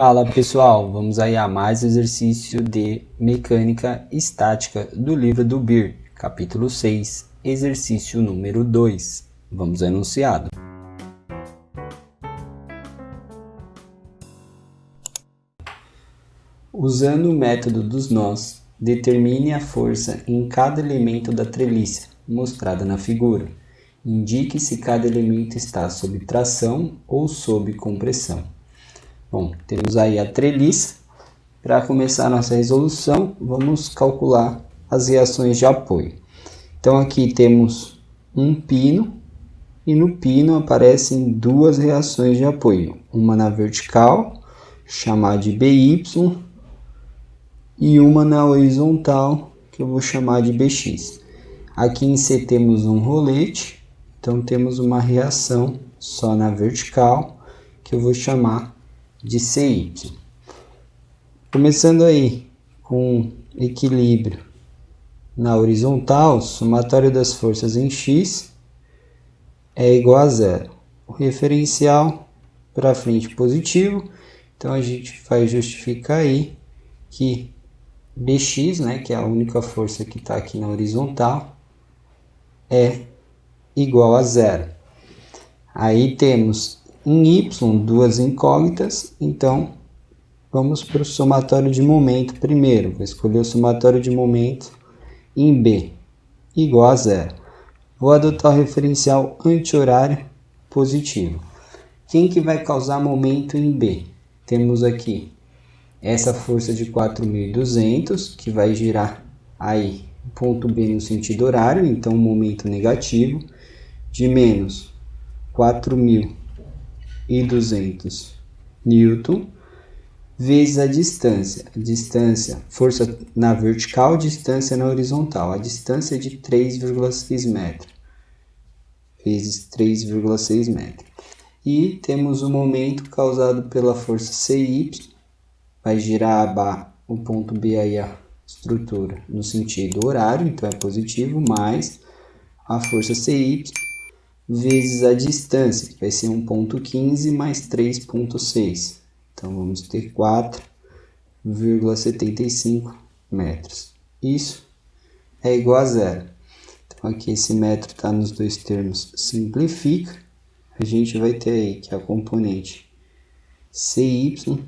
Fala pessoal, vamos aí a mais exercício de mecânica estática do livro do BIR, capítulo 6, exercício número 2. Vamos ao enunciado. Usando o método dos nós, determine a força em cada elemento da treliça, mostrada na figura. Indique se cada elemento está sob tração ou sob compressão. Bom, temos aí a treliça. Para começar a nossa resolução, vamos calcular as reações de apoio. Então aqui temos um pino e no pino aparecem duas reações de apoio. Uma na vertical, chamada de BY, e uma na horizontal, que eu vou chamar de BX. Aqui em C temos um rolete, então temos uma reação só na vertical, que eu vou chamar de CY. Começando aí com equilíbrio na horizontal, somatório das forças em X é igual a zero. O referencial para frente positivo, então a gente vai justificar aí que BX, que é a única força que está aqui na horizontal, é igual a zero. Aí temos em Y duas incógnitas, então vamos para o somatório de momento primeiro. Vou escolher o somatório de momento em B, igual a zero. Vou adotar o referencial anti-horário positivo. Quem que vai causar momento em B? Temos aqui essa força de 4.200, que vai girar aí o ponto B no sentido horário, então momento negativo, de menos 4.200 newton, vezes a distância, força na vertical, distância na horizontal. A distância é de 3,6 metros, vezes 3,6 metros. E temos o momento causado pela força CY, vai girar o ponto B aí, a estrutura, no sentido horário, então é positivo, mais a força CY, vezes a distância, que vai ser 1,15 mais 3,6. Então, vamos ter 4,75 metros. Isso é igual a zero. Então, aqui esse metro está nos dois termos, simplifica. A gente vai ter aí que a componente CY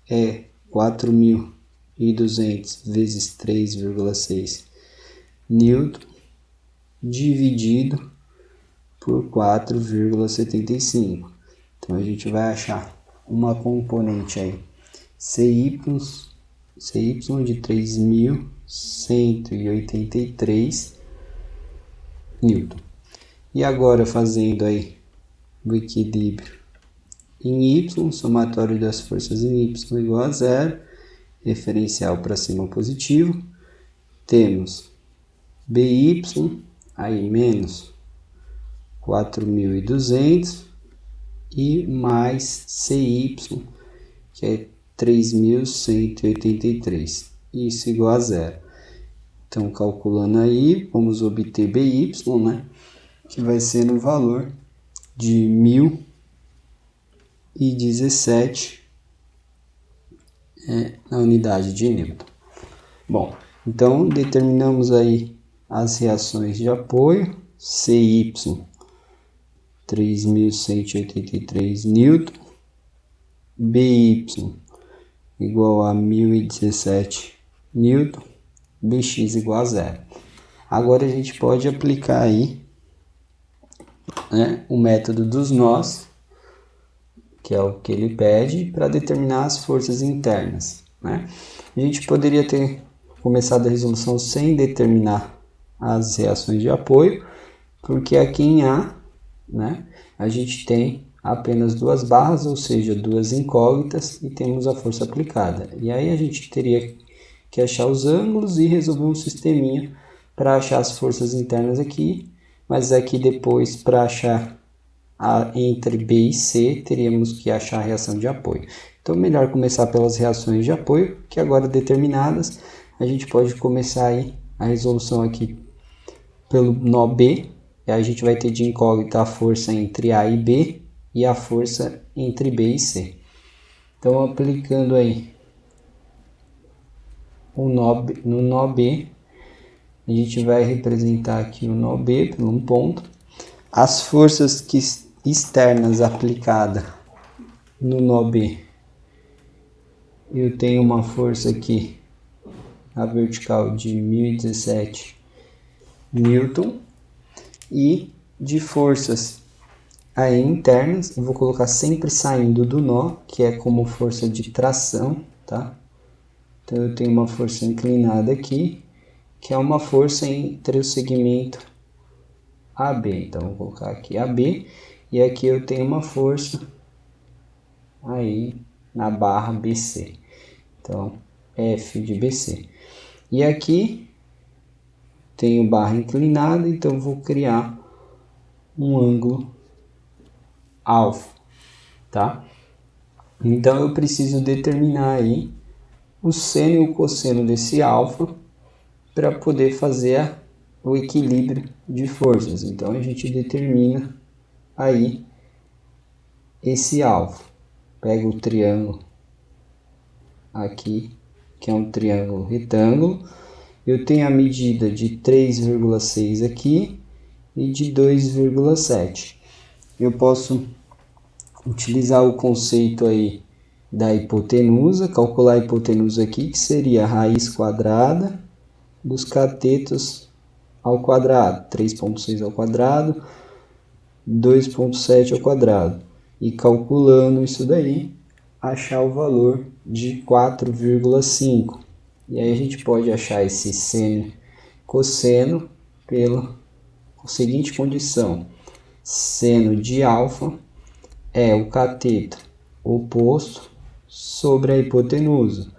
é 4.200 vezes 3,6 newton, dividido por 4,75. Então, a gente vai achar uma componente aí, CY de 3.183 newton. E agora fazendo aí o equilíbrio em Y, somatório das forças em Y igual a zero, referencial para cima positivo, temos BY aí menos 4.200 e mais CY, que é 3.183, isso igual a zero. Então, calculando aí, vamos obter BY, que vai ser no valor de 1.017 na unidade de Newton. Bom, então determinamos aí as reações de apoio, CY 3.183 newton, BY igual a 1.017 newton, BX igual a zero. Agora a gente pode aplicar aí o método dos nós, que é o que ele pede, para determinar as forças internas. A gente poderia ter começado a resolução sem determinar as reações de apoio, porque aqui em A, a gente tem apenas duas barras, ou seja, duas incógnitas, e temos a força aplicada. E aí a gente teria que achar os ângulos e resolver um sisteminha para achar as forças internas aqui, mas aqui depois, para achar entre B e C, teríamos que achar a reação de apoio. Então, melhor começar pelas reações de apoio, que agora determinadas, a gente pode começar aí a resolução aqui pelo nó B, e aí a gente vai ter de incógnita a força entre A e B e a força entre B e C. Então, aplicando aí no nó B, a gente vai representar aqui o nó B por um ponto. As forças externas aplicadas no nó B, eu tenho uma força aqui, a vertical de 1017 Newton, e de forças aí internas, eu vou colocar sempre saindo do nó, que é como força de tração, tá? Então eu tenho uma força inclinada aqui, que é uma força entre o segmento AB. Então vou colocar aqui AB, e aqui eu tenho uma força aí na barra BC. Então F de BC. E aqui tenho barra inclinada, então vou criar um ângulo alfa, tá? Então eu preciso determinar aí o seno e o cosseno desse alfa para poder fazer o equilíbrio de forças. Então a gente determina aí esse alfa. Pega o triângulo aqui, que é um triângulo retângulo. Eu tenho a medida de 3,6 aqui e de 2,7. Eu posso utilizar o conceito aí da hipotenusa, calcular a hipotenusa aqui, que seria a raiz quadrada dos catetos ao quadrado, 3,6 ao quadrado, 2,7 ao quadrado. E calculando isso daí, achar o valor de 4,5. E aí a gente pode achar esse seno cosseno pela seguinte condição: seno de alfa é o cateto oposto sobre a hipotenusa.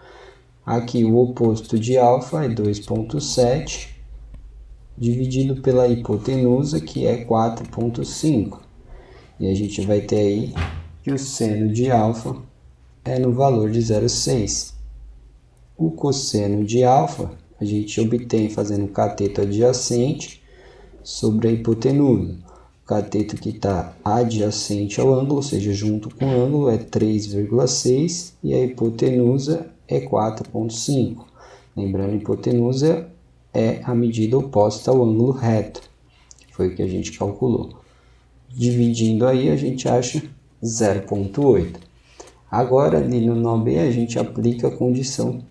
Aqui o oposto de alfa é 2,7 dividido pela hipotenusa, que é 4,5. E a gente vai ter aí que o seno de alfa é no valor de 0,6. O cosseno de alfa a gente obtém fazendo o cateto adjacente sobre a hipotenusa. O cateto que está adjacente ao ângulo, ou seja, junto com o ângulo, é 3,6 e a hipotenusa é 4,5. Lembrando, a hipotenusa é a medida oposta ao ângulo reto, que foi o que a gente calculou. Dividindo aí, a gente acha 0,8. Agora, ali no nó B, a gente aplica a condição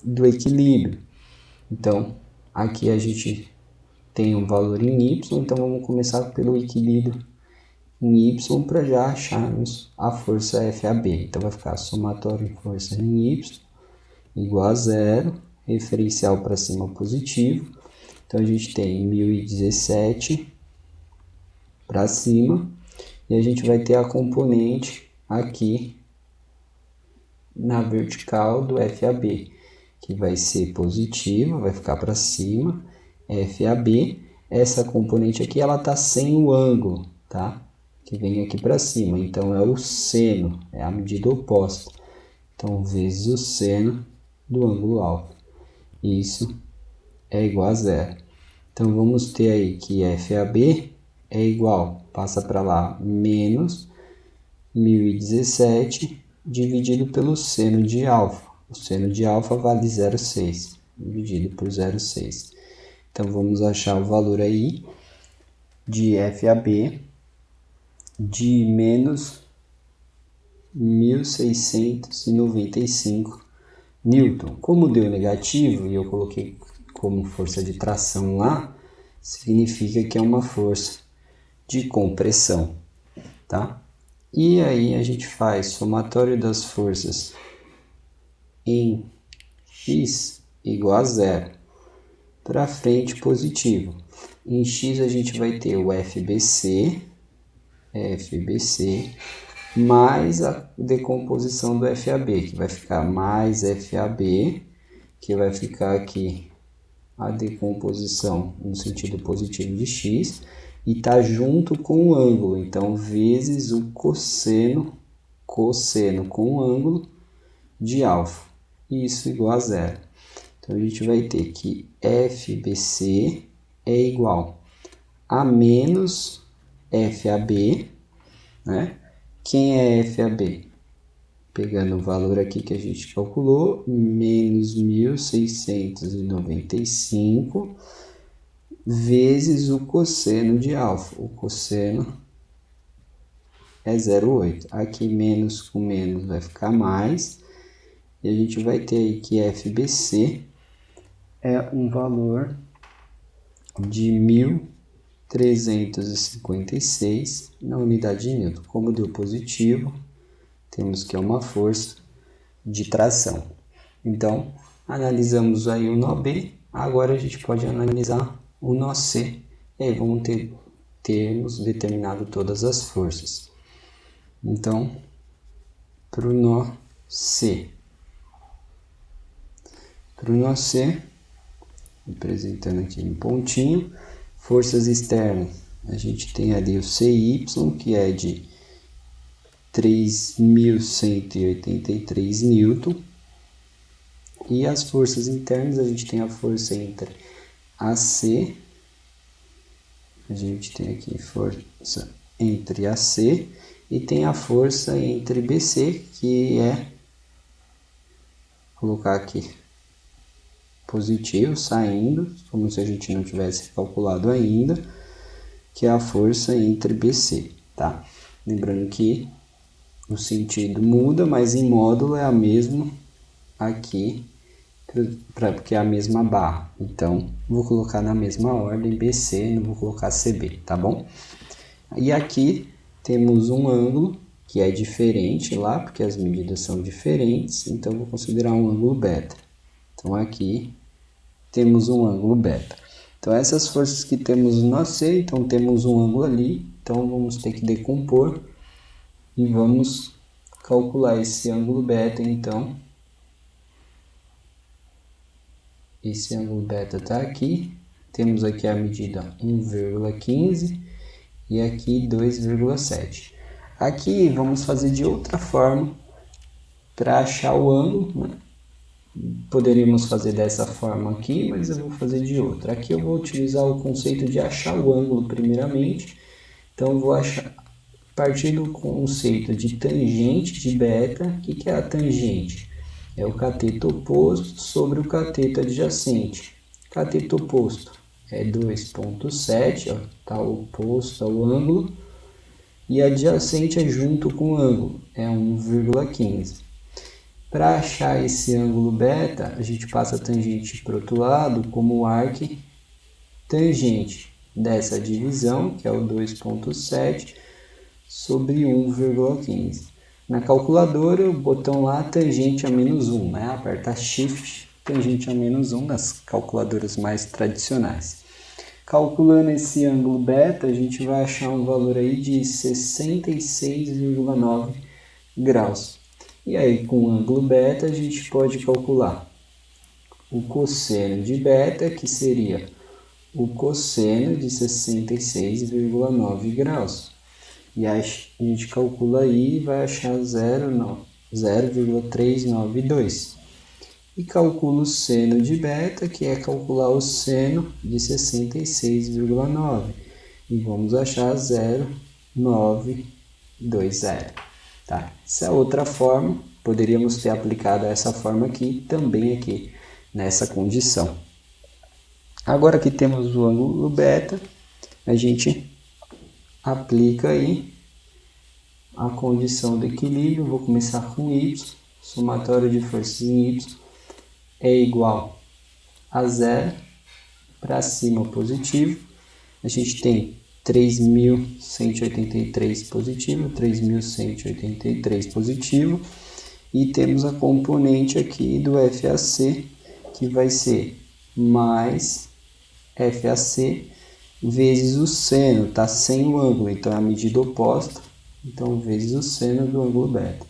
do equilíbrio. Então, aqui a gente tem um valor em y, então vamos começar pelo equilíbrio em y para já acharmos a força FAB. Então vai ficar somatório de força em y igual a 0, referencial para cima positivo. Então a gente tem 1017 para cima e a gente vai ter a componente aqui na vertical do FAB, que vai ser positiva, vai ficar para cima, FAB. Essa componente aqui, ela está sem o ângulo, tá? Que vem aqui para cima, então é o seno, é a medida oposta. Então, vezes o seno do ângulo alfa. Isso é igual a 0. Então, vamos ter aí que FAB é igual, passa para lá, menos 1017 dividido pelo seno de alfa. O seno de alfa vale 0,6, dividido por 0,6. Então, vamos achar o valor aí de FAB de menos 1695 Newton. Como deu negativo e eu coloquei como força de tração lá, significa que é uma força de compressão, tá? E aí a gente faz somatório das forças em x igual a 0. Para frente, positivo. Em x a gente vai ter o FBC mais a decomposição do FAB, que vai ficar mais FAB, que vai ficar aqui a decomposição no sentido positivo de x, e está junto com o ângulo, então vezes o cosseno com o ângulo de alfa, isso igual a 0. Então a gente vai ter que FBC é igual a menos FAB, né? Quem é FAB? pegando o valor aqui que a gente calculou, menos 1.695 vezes o cosseno de alfa. O cosseno é 0,8. Aqui menos com menos vai ficar mais. E a gente vai ter aí que FBC é um valor de 1.356 na unidade de Newton. Como deu positivo, temos que é uma força de tração. Então, analisamos aí o nó B. Agora a gente pode analisar o nó C. E aí vamos termos determinado todas as forças. Então, para o nó C. Para o nó C, representando aqui um pontinho, forças externas, a gente tem ali o CY, que é de 3.183 Newton. E as forças internas, a gente tem a força entre AC, a gente tem aqui força entre AC, e tem a força entre BC, que é, vou colocar aqui, positivo, saindo, como se a gente não tivesse calculado ainda, que é a força entre BC, tá? Lembrando que o sentido muda, mas em módulo é a mesma aqui, porque é a mesma barra. Então, vou colocar na mesma ordem BC, não vou colocar CB, tá bom? E aqui temos um ângulo que é diferente lá, porque as medidas são diferentes, então vou considerar um ângulo beta. Então, aqui temos um ângulo beta. Então, essas forças que temos no C, então temos um ângulo ali, então vamos ter que decompor e vamos calcular esse ângulo beta, então. Esse ângulo beta está aqui, temos aqui a medida 1,15 e aqui 2,7. Aqui vamos fazer de outra forma para achar o ângulo, né? Poderíamos fazer dessa forma aqui, mas eu vou fazer de outra. Aqui eu vou utilizar o conceito de achar o ângulo primeiramente. Então eu vou achar, a partir do conceito de tangente de beta. O que é a tangente? É o cateto oposto sobre o cateto adjacente. Cateto oposto é 2,7, está oposto ao ângulo. E adjacente é junto com o ângulo, é 1,15. Para achar esse ângulo beta, a gente passa a tangente para o outro lado como arco tangente dessa divisão, que é o 2,7, sobre 1,15. Na calculadora, o botão lá, tangente a menos 1, né? Aperta Shift, tangente a menos 1, nas calculadoras mais tradicionais. Calculando esse ângulo beta, a gente vai achar um valor aí de 66,9 graus. E aí, com o ângulo beta, a gente pode calcular o cosseno de beta, que seria o cosseno de 66,9 graus. E a gente calcula aí e vai achar 0,392. E calcula o seno de beta, que é calcular o seno de 66,9. E vamos achar 0,920. Tá? Essa é outra forma, poderíamos ter aplicado essa forma aqui, também aqui, nessa condição. Agora que temos o ângulo beta, a gente aplica aí a condição do equilíbrio. Vou começar com Y, somatório de forças em Y é igual a 0, para cima positivo, a gente tem 3.183 positivo, 3.183 positivo, e temos a componente aqui do FAC, que vai ser mais FAC vezes o seno, tá sem o ângulo, então é a medida oposta, então vezes o seno do ângulo beta,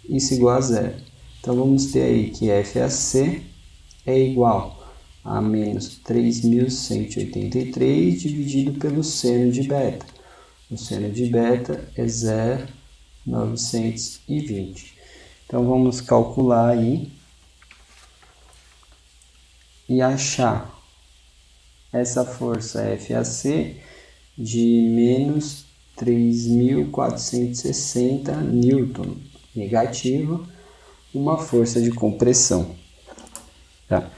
isso igual a 0. Então vamos ter aí que FAC é igual a menos 3.183 dividido pelo seno de beta. O seno de beta é 0,920. Então vamos calcular aí e achar essa força FAC de menos 3.460 newton. negativa, uma força de compressão. Tá?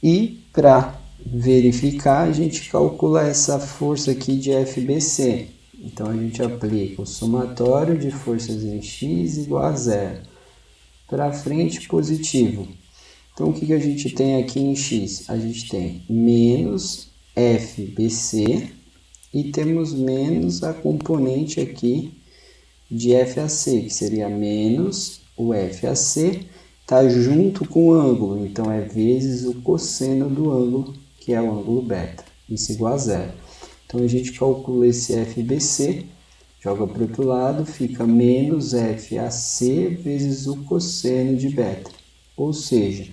E para verificar, a gente calcula essa força aqui de FBC. Então, a gente aplica o somatório de forças em X igual a zero. Para frente, positivo. Então, o que a gente tem aqui em X? A gente tem menos FBC e temos menos a componente aqui de FAC, que seria menos o FAC, está junto com o ângulo, então é vezes o cosseno do ângulo, que é o ângulo beta, isso igual a zero. Então a gente calcula esse FBC, joga para o outro lado, fica menos FAC vezes o cosseno de beta, ou seja,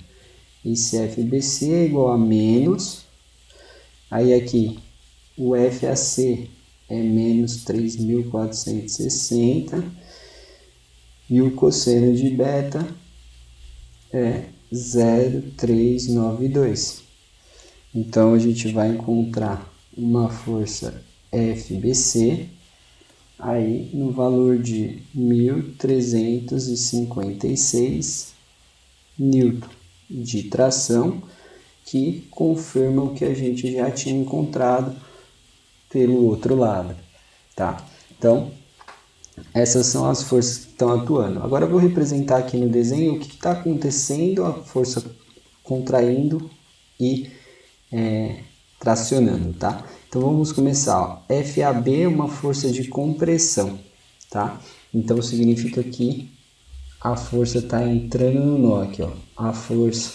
esse FBC é igual a menos, aí aqui o FAC é menos 3.460 e o cosseno de beta é 0,392. Então, a gente vai encontrar uma força FBC aí no valor de 1.356 newton de tração, que confirma o que a gente já tinha encontrado pelo outro lado, tá? Então, essas são as forças que estão atuando. Agora eu vou representar aqui no desenho o que está acontecendo, a força contraindo e tracionando, tá? Então vamos começar, ó. FAB é uma força de compressão, tá? Então significa que a força está entrando no nó aqui, ó. A força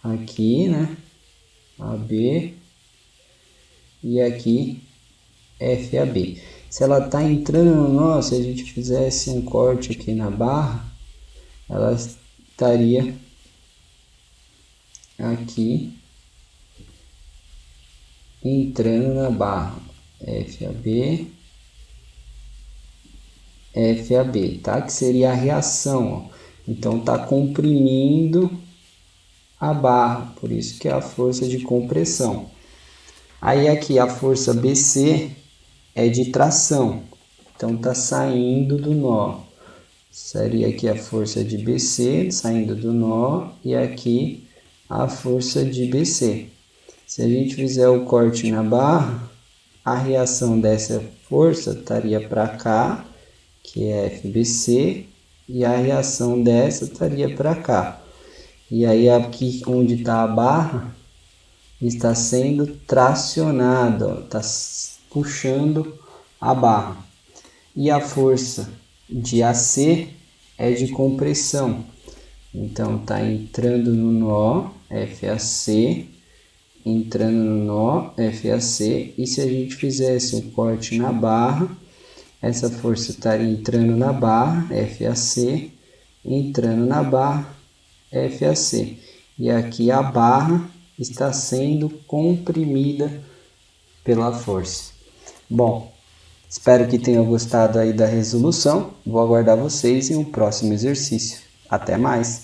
aqui, né? AB e aqui FAB. Se ela está entrando no nó, se a gente fizesse um corte aqui na barra, ela estaria aqui entrando na barra FAB, FAB, tá? Que seria a reação, ó. Então tá comprimindo a barra, por isso que é a força de compressão. Aí aqui a força BC é de tração, então tá saindo do nó. Seria aqui a força de BC saindo do nó e aqui a força de BC. Se a gente fizer o corte na barra, a reação dessa força estaria para cá, que é FBC, e a reação dessa estaria para cá. E aí aqui onde está a barra, está sendo tracionado, está puxando a barra. E a força de AC é de compressão. Então está entrando no nó, FAC, entrando no nó, FAC, e se a gente fizesse um corte na barra, essa força estaria entrando na barra, FAC, entrando na barra, FAC. E aqui a barra está sendo comprimida pela força. Bom, espero que tenham gostado aí da resolução. Vou aguardar vocês em um próximo exercício. Até mais!